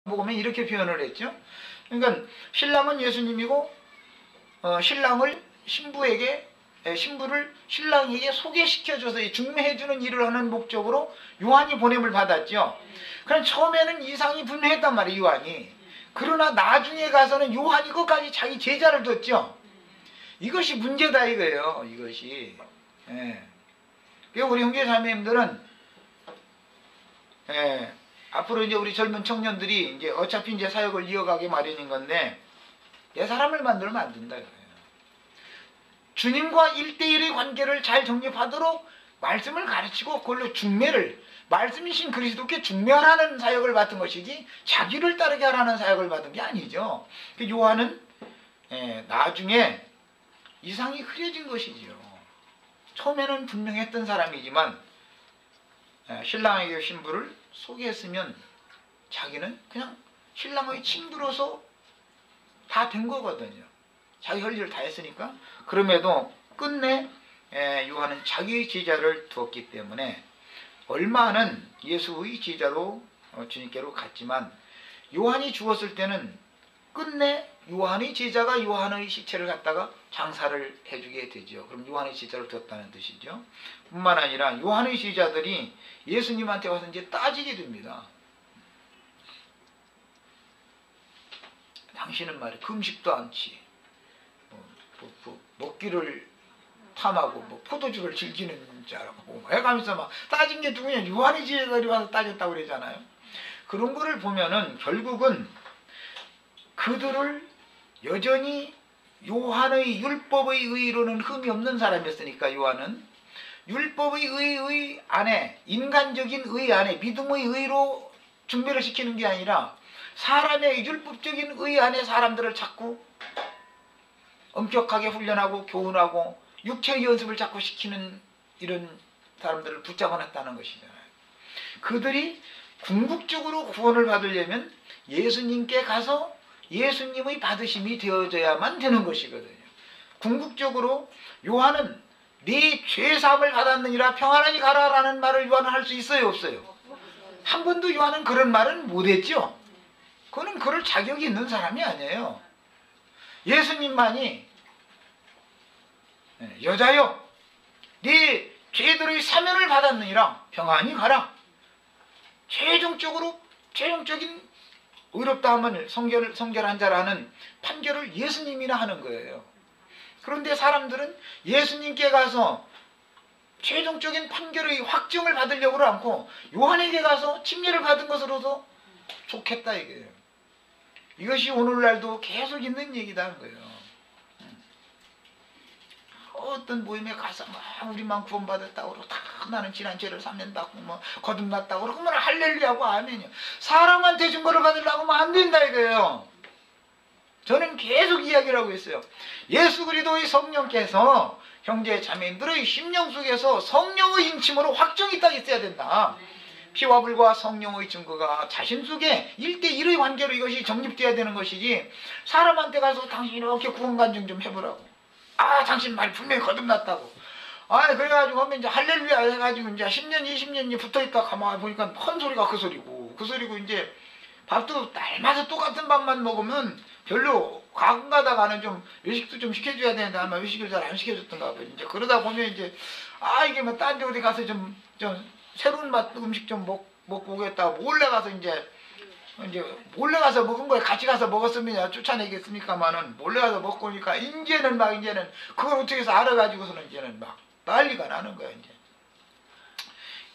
보면 이렇게 표현을 했죠. 그러니까 신랑은 예수님이고 신랑을 신부를 신랑에게 소개시켜줘서 중매해주는 일을 하는 목적으로 요한이 보냄을 받았죠. 그럼 처음에는 이상이 분명했단 말이에요, 요한이. 그러나 나중에 가서는 요한이 끝까지 자기 제자를 뒀죠. 이것이 문제다 이거예요, 이것이. 예. 우리 형제자매님들은 앞으로 이제 우리 젊은 청년들이 이제 어차피 이제 사역을 이어가기 마련인 건데 내 사람을 만들면 안 된다 이거예요. 주님과 1대1의 관계를 잘 정립하도록 말씀을 가르치고 그걸로 중매를 말씀이신 그리스도께 중매하라는 사역을 받은 것이지 자기를 따르게 하라는 사역을 받은 게 아니죠. 요한은 나중에 이상이 흐려진 것이지요. 처음에는 분명했던 사람이지만 신랑에게 신부를 소개했으면 자기는 그냥 신랑의 친구로서 다 된 거거든요. 자기 할 일을 다 했으니까. 그럼에도 끝내 요한은 자기의 제자를 두었기 때문에 얼마는 예수의 제자로 주님께로 갔지만 요한이 죽었을 때는 끝내 요한의 제자가 요한의 시체를 갖다가 장사를 해주게 되죠. 그럼 요한의 제자를 두었다는 뜻이죠. 뿐만 아니라 요한의 제자들이 예수님한테 와서 이제 따지게 됩니다. 당신은 말이야 금식도 않지, 먹기를 탐하고 포도주를 즐기는 자라고 해가면서 막 따진 게 누구냐? 요한의 제자들이 와서 따졌다고 그러잖아요. 그런 거를 보면은 결국은 그들을 여전히 요한의 율법의 의로는 흠이 없는 사람이었으니까 요한은 율법의 의 안에 인간적인 의 안에 믿음의 의로 준비를 시키는 게 아니라 사람의 율법적인 의 안에 사람들을 자꾸 엄격하게 훈련하고 교훈하고 육체의 연습을 자꾸 시키는 이런 사람들을 붙잡아놨다는 것이잖아요. 그들이 궁극적으로 구원을 받으려면 예수님께 가서 예수님의 받으심이 되어져야만 되는 것이거든요. 궁극적으로 요한은 네 죄사함을 받았느니라 평안하니 가라라는 말을 요한은 할 수 있어요, 없어요? 한 번도 요한은 그런 말은 못했죠. 그거는 그럴 자격이 있는 사람이 아니에요. 예수님만이 여자여 네 죄들의 사면을 받았느니라 평안히 가라. 최종적인 의롭다 하면 성결한 자라는 판결을 예수님이나 하는 거예요. 그런데 사람들은 예수님께 가서 최종적인 판결의 확정을 받으려고 않고 요한에게 가서 침례를 받은 것으로도 좋겠다 이거예요. 이것이 오늘날도 계속 있는 얘기다 거예요. 어떤 모임에 가서 우리만 구원받았다고 그러고 다 나는 지난 죄를 사면받고 거듭났다고 그러고 할렐루야고 아멘이요. 사람한테 증거를 받으려고 하면 안 된다 이거예요. 저는 계속 이야기를 하고 있어요. 예수 그리스도의 성령께서 형제 자매님들의 심령 속에서 성령의 인침으로 확정이 딱 있어야 된다. 피와 불과 성령의 증거가 자신 속에 1대1의 관계로 이것이 정립돼야 되는 것이지 사람한테 가서 당신 이렇게 구원간증 좀 해보라고. 당신 말 분명히 거듭났다고. 그래가지고 하면 이제 할렐루야 해가지고 이제 10년, 20년이 붙어있다 가만히 보니까 헌 소리가 그 소리고 이제 밥도 날마다 똑같은 밥만 먹으면 별로 가끔 가다가는 좀 외식도 좀 시켜줘야 되는데 아마 외식을 잘 안 시켜줬던가 봐요. 이제 그러다 보면 이제 이게 딴 데 어디 가서 좀 새로운 맛 음식 좀 먹고 오겠다 몰래 가서 이제 몰래 가서 먹은 거에 같이 가서 먹었으면 쫓아내겠습니까만은 몰래 가서 먹고 오니까 이제는 그걸 어떻게 해서 알아가지고서는 이제는 막 난리가 나는 거야 이제.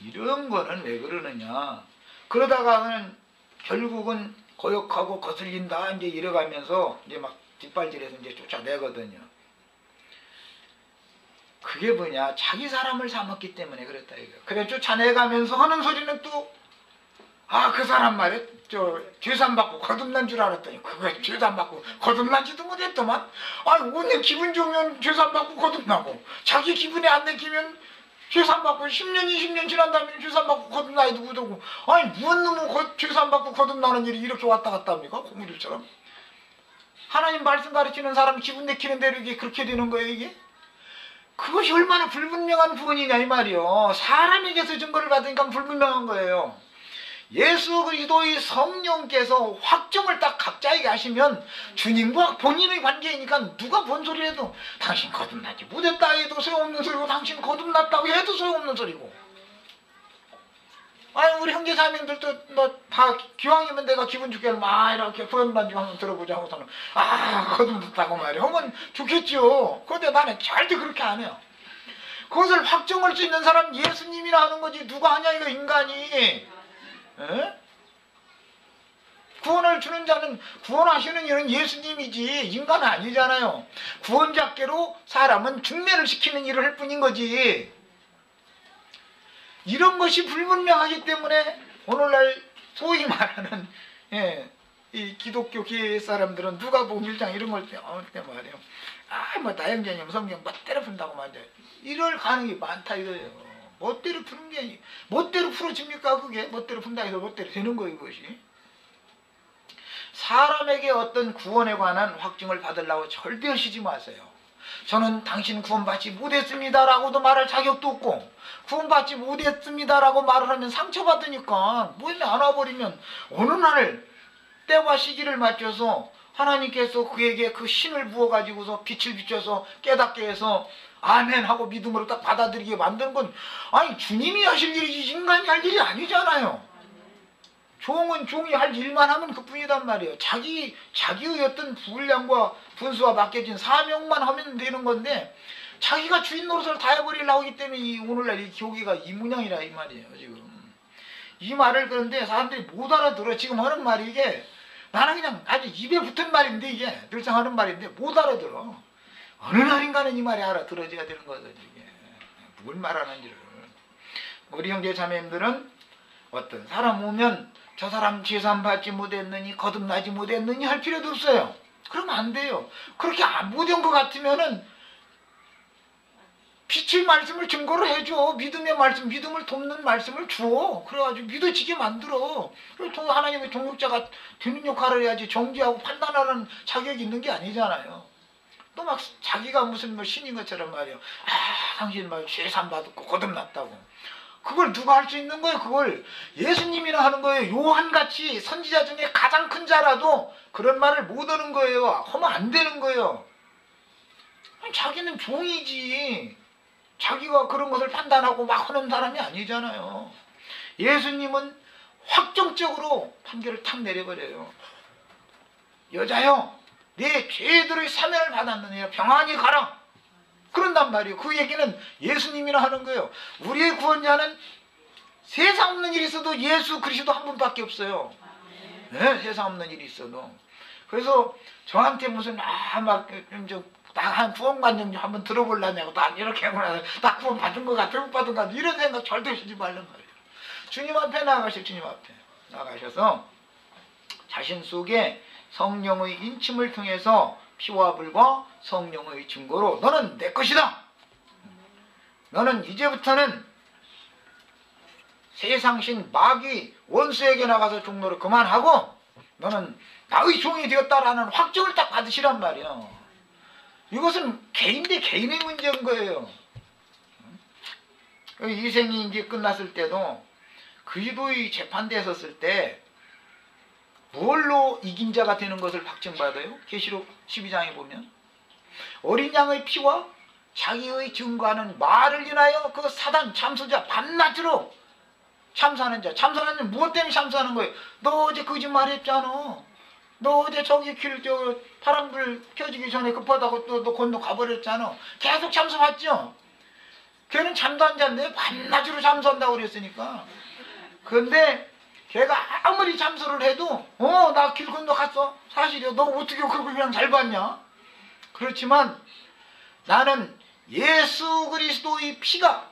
이런 거는 왜 그러느냐? 그러다가는 결국은 거역하고 거슬린다 이제 이래가면서 이제 막 뒷발질해서 이제 쫓아내거든요. 그게 뭐냐? 자기 사람을 삼았기 때문에 그랬다 이거. 그래 쫓아내가면서 하는 소리는 또 그 사람 말이야 죄산 받고 거듭난 줄 알았더니 그거 죄산 받고 거듭난지도 못했더만. 오늘 기분 좋으면 죄산 받고 거듭나고 자기 기분에 안 내키면 죄산 받고 10년 20년 지난 다음에 죄산 받고 거듭나야 누구더고. 무슨 놈은 죄산 받고 거듭나는 일이 이렇게 왔다 갔다 합니까? 고무줄처럼. 하나님 말씀 가르치는 사람 기분 내키는 대로 이게 그렇게 되는 거예요 이게? 그것이 얼마나 불분명한 부분이냐 이 말이요. 사람에게서 증거를 받으니까 불분명한 거예요. 예수 그리스도의 성령께서 확정을 딱 각자에게 하시면 주님과 본인의 관계이니까 누가 뭔 소리 해도 당신 거듭나지 못했다 해도 소용없는 소리고 당신 거듭났다고 해도 소용없는 소리고. 아니 우리 형제자매들도 뭐 다 기왕이면 내가 기분 좋게 막 이렇게 구원받는 거 한번 들어보자 하고서는 거듭났다고 말이야 하면 좋겠죠. 그런데 나는 절대 그렇게 안 해요. 그것을 확정할 수 있는 사람 예수님이나 하는 거지 누가 하냐 이거 인간이. 에? 구원을 주는 자는 구원하시는 이는 예수님이지 인간은 아니잖아요. 구원자께로 사람은 중매를 시키는 일을 할 뿐인 거지. 이런 것이 불분명하기 때문에 오늘날 소위 말하는 이 기독교 교회 사람들은 누가복음 1장 이런 걸 때 말이에요. 뭐 다형제님 성경 멋대로 푼다고 말이야. 이럴 가능이 많다 이거예요. 멋대로 푸는 게 아니 멋대로 풀어집니까 그게? 멋대로 푼다 해서 멋대로 되는 거예요 이것이. 사람에게 어떤 구원에 관한 확증을 받으려고 절대 하시지 마세요. 저는 당신 구원받지 못했습니다라고도 말할 자격도 없고 구원받지 못했습니다라고 말을 하면 상처받으니까 모임에 안 와버리면 어느 날 때와 시기를 맞춰서 하나님께서 그에게 그 신을 부어가지고서 빛을 비춰서 깨닫게 해서 아멘 하고 믿음으로 딱 받아들이게 만드는 건 아니 주님이 하실 일이지 인간이 할 일이 아니잖아요. 종은 종이 할 일만 하면 그뿐이단 말이에요. 자기의 어떤 분량과 분수와 맡겨진 사명만 하면 되는 건데 자기가 주인 노릇을 다 해버리려고 하기 때문에 오늘날 이 교계가 이 모양이라 이 말이에요. 지금 이 말을 그런데 사람들이 못 알아들어. 지금 하는 말이 이게 나는 그냥 아주 입에 붙은 말인데 이게 늘상 하는 말인데 못 알아들어. 어느 날인가는 이 말이 알아들어져야 되는 거거든요. 이게 뭘 말하는지를. 우리 형제 자매님들은 어떤 사람 오면 저 사람 제산 받지 못했느니 거듭나지 못했느니 할 필요도 없어요. 그러면 안 돼요. 그렇게 안 못한 것 같으면은 빛의 말씀을 증거로 해줘. 믿음의 말씀, 믿음을 돕는 말씀을 주어. 그래가지고 믿어지게 만들어. 그리고 하나님의 동역자가 되는 역할을 해야지 정죄하고 판단하는 자격이 있는 게 아니잖아요. 또 막 자기가 무슨 뭐 신인 것처럼 말이에요. 당신 말 죄산 받았고 거듭났다고. 그걸 누가 할 수 있는 거예요? 그걸 예수님이나 하는 거예요. 요한같이 선지자 중에 가장 큰 자라도 그런 말을 못 하는 거예요. 하면 안 되는 거예요. 자기는 종이지. 자기가 그런 것을 판단하고 막 하는 사람이 아니잖아요. 예수님은 확정적으로 판결을 탁 내려버려요. 여자여, 네 죄들의 사면을 받았느니라 평안히 가라. 그런단 말이에요. 그 얘기는 예수님이나 하는 거예요. 우리의 구원자는 세상 없는 일이 있어도 예수 그리스도 한 분밖에 없어요. 네, 세상 없는 일이 있어도. 그래서 저한테 무슨 한 구원받는 좀 한번 들어보려냐고 나 이렇게 하고 나 구원 받은 거 같아 못 받은 거 같아 이런 생각 절대 하지 말란 말이에요. 주님 앞에 나가실 주님 앞에 나가셔서 자신 속에 성령의 인침을 통해서 피와 불과 성령의 증거로 너는 내 것이다. 너는 이제부터는 세상신 마귀 원수에게 나가서 종로를 그만하고 너는 나의 종이 되었다라는 확정을 딱 받으시란 말이에요. 이것은 개인 대 개인의 문제인 거예요. 이 생이 이제 끝났을 때도 그리스도의 재판대에 섰을 때 뭘로 이긴 자가 되는 것을 확증받아요? 계시록 12장에 보면 어린 양의 피와 자기의 증거하는 말을 인하여 그 사단 참소자 밤낮으로 참소하는 자. 참소하는 자 무엇 때문에 참소하는 거예요? 너 어제 거짓말했잖아. 너 어제 저기 파란불 켜지기 전에 급하다고 너 건너 가버렸잖아. 계속 참소했죠. 걔는 잠도 안 잤는데 밤낮으로 참소한다고 그랬으니까. 그런데 걔가 아무리 참소를 해도 나 길 건너 갔어. 사실이야. 너 어떻게 그걸 그냥 잘 봤냐? 그렇지만 나는 예수 그리스도의 피가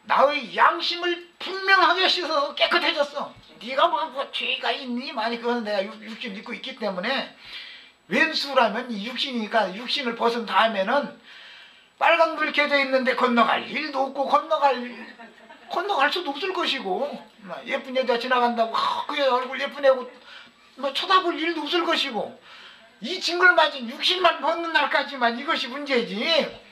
나의 양심을 분명하게 씻어서 깨끗해졌어. 네가 뭐 죄가 있니? 많이 그거는 내가 육신 입고 있기 때문에 왼수라면 육신이니까 육신을 벗은 다음에는 빨간불 켜져 있는데 건너갈 일도 없고 건너갈 수도 없을 것이고 예쁜 여자 지나간다고 그 여자 얼굴 예쁜 애고 뭐 쳐다볼 일도 없을 것이고 이 징글맞은 육신만 벗는 날까지만 이것이 문제지.